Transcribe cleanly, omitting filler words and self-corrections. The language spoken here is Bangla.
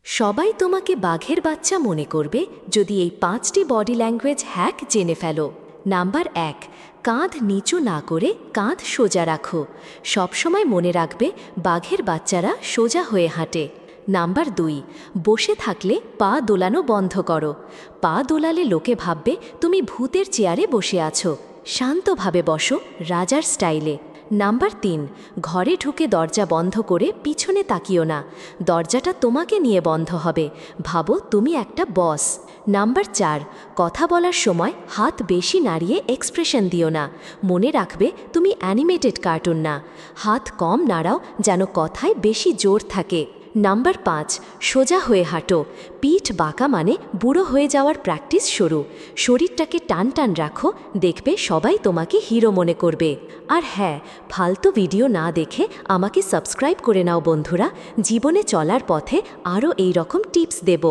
সবাই তোমাকে বাঘের বাচ্চা মনে করবে যদি এই 5টি বডি ল্যাঙ্গুয়েজ হ্যাক জেনে ফেলো। নাম্বার 1, কাঁধ নিচু না করে কাঁধ সোজা রাখো। সবসময় মনে রাখবে বাঘের বাচ্চারা সোজা হয়ে হাঁটে। নাম্বার 2, বসে থাকলে পা দোলানো বন্ধ করো। পা দোলালে লোকে ভাববে তুমি ভূতের চেয়ারে বসে আছো। শান্তভাবে বসো, রাজার স্টাইলে। নাম্বার 3, ঘরে ঢুকে দরজা বন্ধ করে পিছনে তাকিও না। দরজাটা তোমাকে নিয়ে বন্ধ হবে, ভাবো তুমি একটা বস। নাম্বার 4, কথা বলার সময় হাত বেশি নাড়িয়ে এক্সপ্রেশন দিও না। মনে রাখবে তুমি অ্যানিমেটেড কার্টুন না। হাত কম নাড়াও যেন কথায় বেশি জোর থাকে। নাম্বার 5, সোজা হয়ে হাঁটো। পিঠ বাঁকা মানে বুড়ো হয়ে যাওয়ার প্র্যাকটিস শুরু। শরীরটাকে টান টান রাখো, দেখবে সবাই তোমাকে হিরো মনে করবে। আর হ্যাঁ, ফালতু ভিডিও না দেখে আমাকে সাবস্ক্রাইব করে নাও বন্ধুরা। জীবনে চলার পথে আরও এই রকম টিপস দেব।